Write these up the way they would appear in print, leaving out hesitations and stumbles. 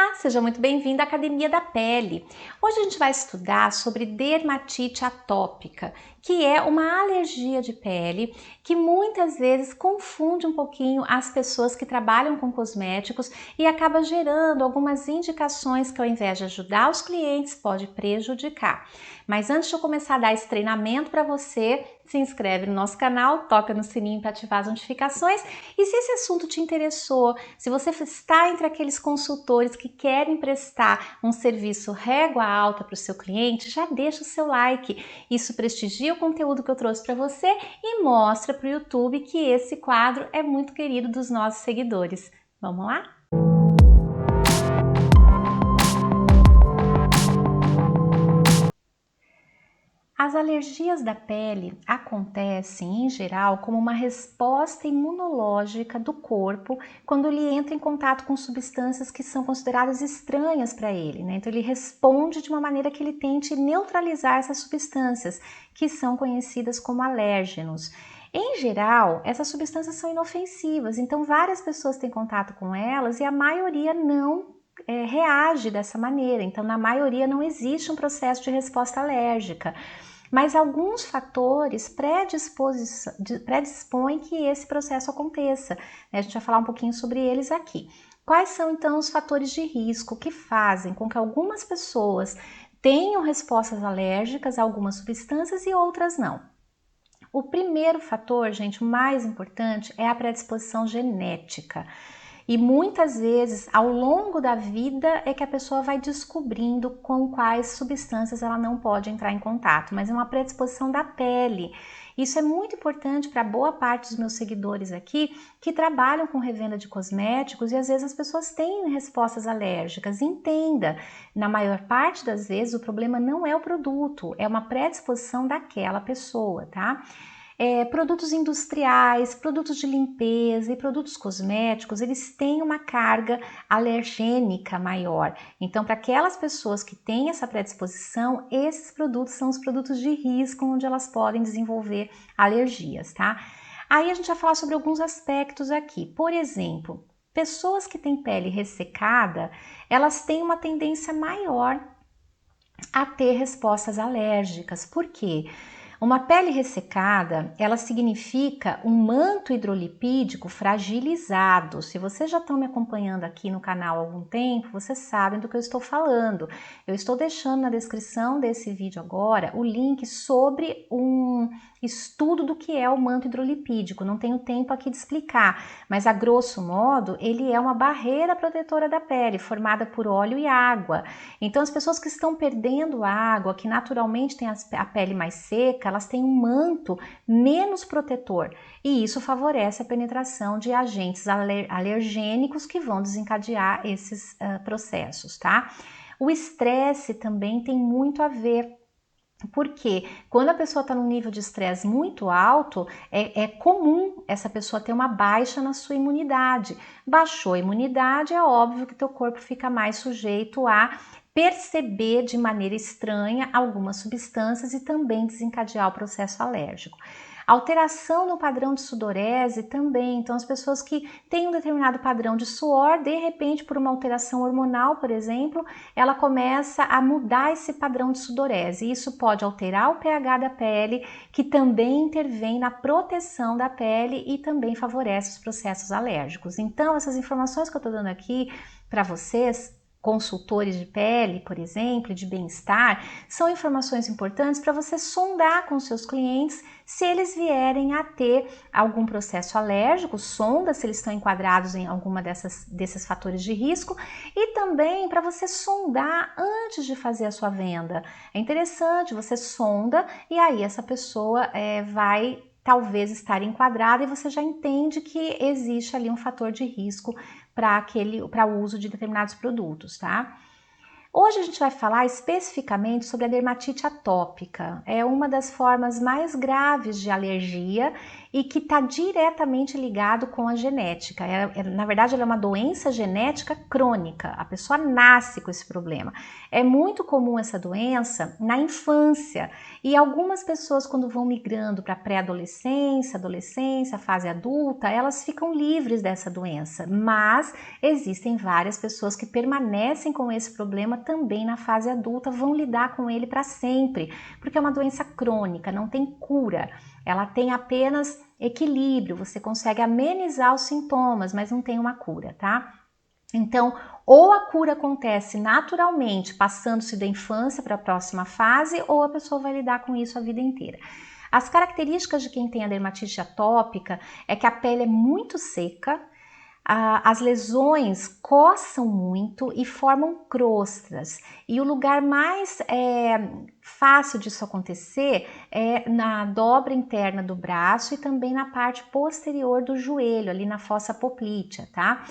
Olá, seja muito bem-vindo à Academia da Pele. Hoje a gente vai estudar sobre dermatite atópica, que é uma alergia de pele que muitas vezes confunde um pouquinho as pessoas que trabalham com cosméticos e acaba gerando algumas indicações que, ao invés de ajudar os clientes, pode prejudicar. Mas antes de eu começar a dar esse treinamento para você, se inscreve no nosso canal, toca no sininho para ativar as notificações. E se esse assunto te interessou, se você está entre aqueles consultores que querem prestar um serviço régua alta para o seu cliente, já deixa o seu like. Isso prestigia o conteúdo que eu trouxe para você e mostra para o YouTube que esse quadro é muito querido dos nossos seguidores. Vamos lá? As alergias da pele acontecem, em geral, como uma resposta imunológica do corpo quando ele entra em contato com substâncias que são consideradas estranhas para ele, né? Então ele responde de uma maneira que ele tente neutralizar essas substâncias, que são conhecidas como alérgenos. Em geral, essas substâncias são inofensivas, então várias pessoas têm contato com elas e a maioria não reage dessa maneira. Então, na maioria, não existe um processo de resposta alérgica. Mas alguns fatores predispõem que esse processo aconteça. A gente vai falar um pouquinho sobre eles aqui. Quais são, então, os fatores de risco que fazem com que algumas pessoas tenham respostas alérgicas a algumas substâncias e outras não? O primeiro fator, gente, o mais importante, é a predisposição genética. E muitas vezes, ao longo da vida, é que a pessoa vai descobrindo com quais substâncias ela não pode entrar em contato, mas é uma predisposição da pele. Isso é muito importante para boa parte dos meus seguidores aqui que trabalham com revenda de cosméticos e às vezes as pessoas têm respostas alérgicas. Entenda, na maior parte das vezes o problema não é o produto, é uma predisposição daquela pessoa, tá? Produtos industriais, produtos de limpeza e produtos cosméticos, eles têm uma carga alergênica maior. Então, para aquelas pessoas que têm essa predisposição, esses produtos são os produtos de risco onde elas podem desenvolver alergias, tá? Aí a gente vai falar sobre alguns aspectos aqui. Por exemplo, pessoas que têm pele ressecada, elas têm uma tendência maior a ter respostas alérgicas. Por quê? Uma pele ressecada, ela significa um manto hidrolipídico fragilizado. Se vocês já estão me acompanhando aqui no canal há algum tempo, vocês sabem do que eu estou falando. Eu estou deixando na descrição desse vídeo agora o link sobre um estudo do que é o manto hidrolipídico. Não tenho tempo aqui de explicar, mas a grosso modo, ele é uma barreira protetora da pele, formada por óleo e água. Então, as pessoas que estão perdendo água, que naturalmente têm a pele mais seca, elas têm um manto menos protetor e isso favorece a penetração de agentes alergênicos que vão desencadear esses processos, tá? O estresse também tem muito a ver. Porque quando a pessoa está num nível de estresse muito alto, é comum essa pessoa ter uma baixa na sua imunidade. Baixou a imunidade, é óbvio que teu corpo fica mais sujeito a perceber de maneira estranha algumas substâncias e também desencadear o processo alérgico. Alteração no padrão de sudorese também, então as pessoas que têm um determinado padrão de suor, de repente por uma alteração hormonal, por exemplo, ela começa a mudar esse padrão de sudorese. Isso pode alterar o pH da pele, que também intervém na proteção da pele e também favorece os processos alérgicos. Então, essas informações que eu estou dando aqui para vocês, consultores de pele, por exemplo, de bem-estar, são informações importantes para você sondar com seus clientes se eles vierem a ter algum processo alérgico, sonda se eles estão enquadrados em alguma desses fatores de risco e também para você sondar antes de fazer a sua venda. É interessante, você sonda e aí essa pessoa vai talvez estar enquadrada e você já entende que existe ali um fator de risco para o uso de determinados produtos, tá? Hoje a gente vai falar especificamente sobre a dermatite atópica. É uma das formas mais graves de alergia e que está diretamente ligado com a genética. Na verdade, ela é uma doença genética crônica, a pessoa nasce com esse problema. É muito comum essa doença na infância e algumas pessoas, quando vão migrando para pré-adolescência, adolescência, fase adulta, elas ficam livres dessa doença, mas existem várias pessoas que permanecem com esse problema também na fase adulta, vão lidar com ele para sempre, porque é uma doença crônica, não tem cura, ela tem apenas equilíbrio, você consegue amenizar os sintomas, mas não tem uma cura, tá? Então, ou a cura acontece naturalmente, passando-se da infância para a próxima fase, ou a pessoa vai lidar com isso a vida inteira. As características de quem tem a dermatite atópica é que a pele é muito seca, as lesões coçam muito e formam crostas. E o lugar mais fácil disso acontecer é na dobra interna do braço e também na parte posterior do joelho, ali na fossa poplítea, tá?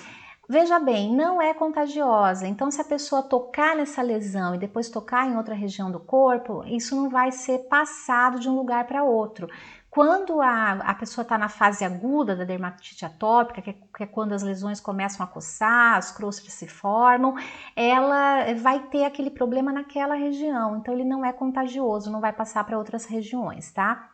Veja bem, não é contagiosa, então se a pessoa tocar nessa lesão e depois tocar em outra região do corpo, isso não vai ser passado de um lugar para outro. Quando a pessoa está na fase aguda da dermatite atópica, que é quando as lesões começam a coçar, as crostas se formam, ela vai ter aquele problema naquela região, então ele não é contagioso, não vai passar para outras regiões, tá?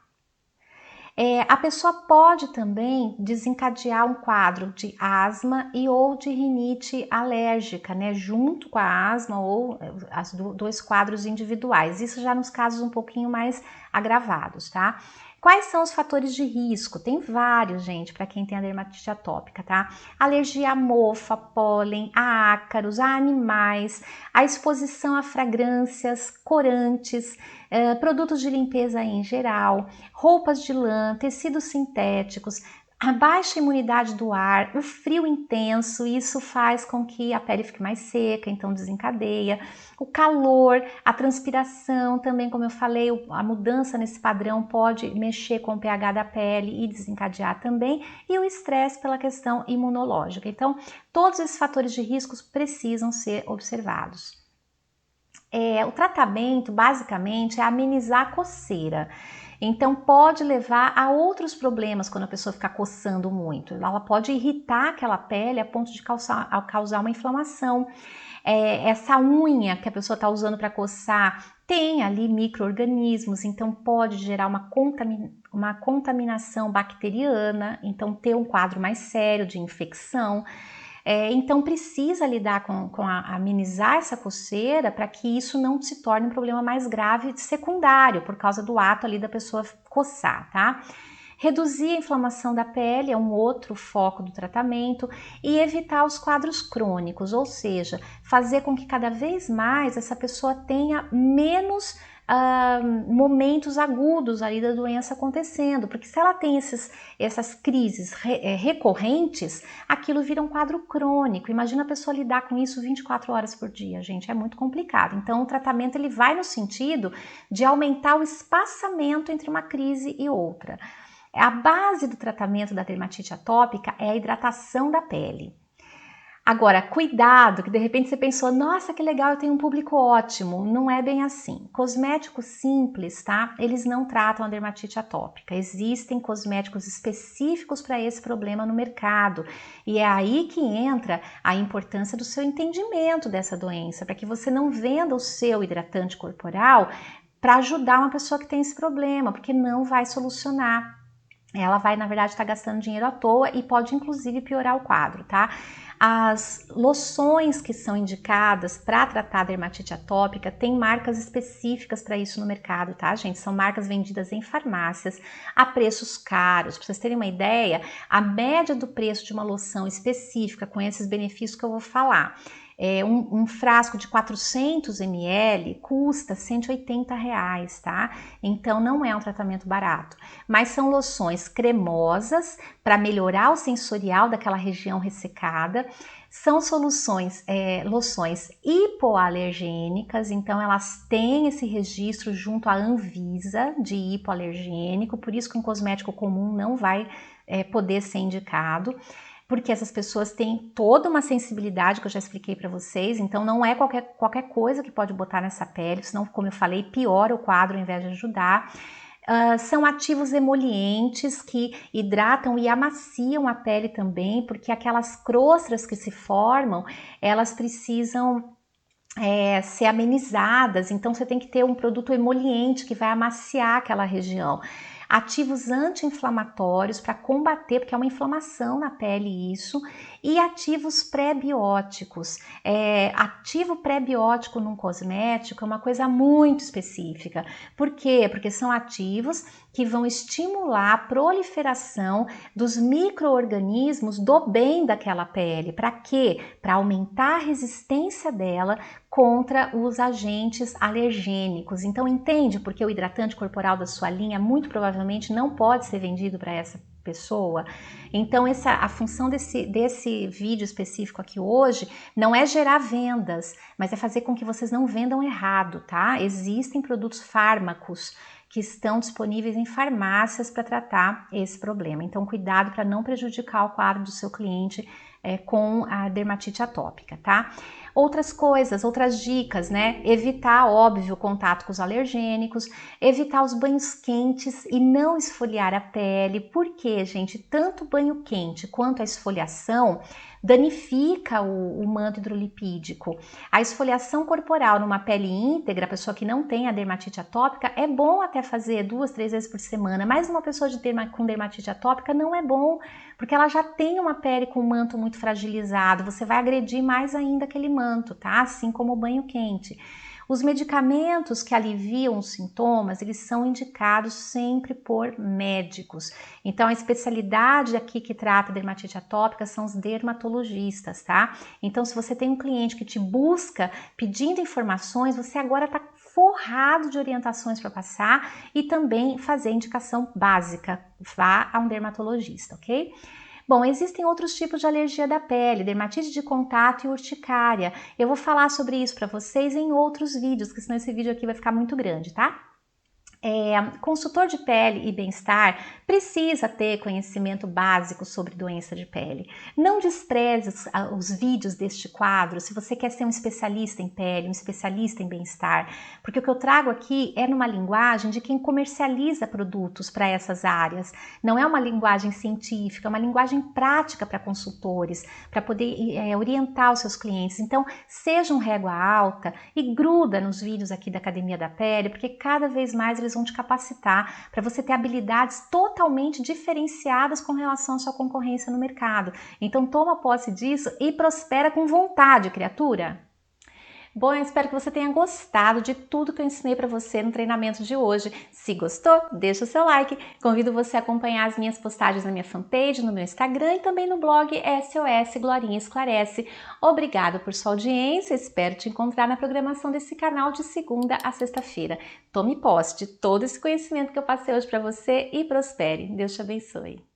A pessoa pode também desencadear um quadro de asma e ou de rinite alérgica, né, junto com a asma ou dois quadros individuais, isso já nos casos um pouquinho mais agravados, tá? Quais são os fatores de risco? Tem vários, gente, para quem tem a dermatite atópica, tá? Alergia a mofa, pólen, a ácaros, a animais, a exposição a fragrâncias, corantes, produtos de limpeza em geral, roupas de lã, tecidos sintéticos, a baixa imunidade do ar, o frio intenso, isso faz com que a pele fique mais seca, então desencadeia. O calor, a transpiração, também como eu falei, a mudança nesse padrão pode mexer com o pH da pele e desencadear também. E o estresse pela questão imunológica. Então, todos esses fatores de riscos precisam ser observados. O tratamento, basicamente, é amenizar a coceira. Então, pode levar a outros problemas quando a pessoa ficar coçando muito. Ela pode irritar aquela pele a ponto de causar uma inflamação. Essa unha que a pessoa está usando para coçar tem ali micro-organismos, então pode gerar uma contaminação bacteriana, então ter um quadro mais sério de infecção. Então precisa lidar com amenizar essa coceira para que isso não se torne um problema mais grave secundário por causa do ato ali da pessoa coçar, tá? Reduzir a inflamação da pele é um outro foco do tratamento e evitar os quadros crônicos, ou seja, fazer com que cada vez mais essa pessoa tenha menos momentos agudos ali da doença acontecendo, porque se ela tem essas crises recorrentes, aquilo vira um quadro crônico. Imagina a pessoa lidar com isso 24 horas por dia, gente, é muito complicado. Então o tratamento ele vai no sentido de aumentar o espaçamento entre uma crise e outra. A base do tratamento da dermatite atópica é a hidratação da pele. Agora, cuidado, que de repente você pensou, nossa, que legal, eu tenho um público ótimo. Não é bem assim. Cosméticos simples, tá? Eles não tratam a dermatite atópica. Existem cosméticos específicos para esse problema no mercado. E é aí que entra a importância do seu entendimento dessa doença, para que você não venda o seu hidratante corporal para ajudar uma pessoa que tem esse problema, porque não vai solucionar. Ela vai, na verdade, estar gastando dinheiro à toa e pode, inclusive, piorar o quadro, tá? As loções que são indicadas para tratar a dermatite atópica tem marcas específicas para isso no mercado, tá, gente? São marcas vendidas em farmácias a preços caros. Para vocês terem uma ideia, a média do preço de uma loção específica com esses benefícios que eu vou falar, um frasco de 400 ml custa R$180, tá? Então não é um tratamento barato, mas são loções cremosas para melhorar o sensorial daquela região ressecada. São loções hipoalergênicas, então elas têm esse registro junto à Anvisa de hipoalergênico, por isso que um cosmético comum não vai poder ser indicado, porque essas pessoas têm toda uma sensibilidade que eu já expliquei para vocês, então não é qualquer coisa que pode botar nessa pele, senão, como eu falei, piora o quadro ao invés de ajudar. São ativos emolientes que hidratam e amaciam a pele também, porque aquelas crostras que se formam, elas precisam ser amenizadas, então você tem que ter um produto emoliente que vai amaciar aquela região. Ativos anti-inflamatórios para combater, porque é uma inflamação na pele isso, e ativos pré-bióticos. Ativo pré-biótico num cosmético é uma coisa muito específica. Por quê? Porque são ativos que vão estimular a proliferação dos micro-organismos do bem daquela pele. Para quê? Para aumentar a resistência dela contra os agentes alergênicos. Então entende porque o hidratante corporal da sua linha muito provavelmente não pode ser vendido para essa pessoa? Então a função desse vídeo específico aqui hoje não é gerar vendas, mas é fazer com que vocês não vendam errado, tá? Existem produtos fármacos que estão disponíveis em farmácias para tratar esse problema. Então cuidado para não prejudicar o quadro do seu cliente com a dermatite atópica, tá? Outras coisas, outras dicas, né? Evitar, óbvio, o contato com os alergênicos, evitar os banhos quentes e não esfoliar a pele. Por quê, gente? Tanto banho quente quanto a esfoliação danifica o manto hidrolipídico. A esfoliação corporal numa pele íntegra, a pessoa que não tem a dermatite atópica, é bom até fazer 2, 3 vezes por semana, mas uma pessoa com dermatite atópica não é bom, porque ela já tem uma pele com um manto muito fragilizado, você vai agredir mais ainda aquele manto, tá? Assim como o banho quente. Os medicamentos que aliviam os sintomas, eles são indicados sempre por médicos. Então, a especialidade aqui que trata dermatite atópica são os dermatologistas, tá? Então, se você tem um cliente que te busca pedindo informações, você agora está forrado de orientações para passar e também fazer indicação básica. Vá a um dermatologista, ok? Bom, existem outros tipos de alergia da pele, dermatite de contato e urticária. Eu vou falar sobre isso para vocês em outros vídeos, porque senão esse vídeo aqui vai ficar muito grande, tá? Consultor de pele e bem-estar precisa ter conhecimento básico sobre doença de pele. Não despreze os vídeos deste quadro se você quer ser um especialista em pele, um especialista em bem-estar, porque o que eu trago aqui é numa linguagem de quem comercializa produtos para essas áreas. Não é uma linguagem científica, é uma linguagem prática para consultores, para poder orientar os seus clientes. Então, seja um régua alta e gruda nos vídeos aqui da Academia da Pele, porque cada vez mais eles vão te capacitar para você ter habilidades totalmente diferenciadas com relação à sua concorrência no mercado. Então toma posse disso e prospera com vontade, criatura! Bom, eu espero que você tenha gostado de tudo que eu ensinei para você no treinamento de hoje. Se gostou, deixa o seu like. Convido você a acompanhar as minhas postagens na minha fanpage, no meu Instagram e também no blog SOS Glorinha Esclarece. Obrigada por sua audiência, espero te encontrar na programação desse canal de segunda a sexta-feira. Tome posse de todo esse conhecimento que eu passei hoje para você e prospere. Deus te abençoe.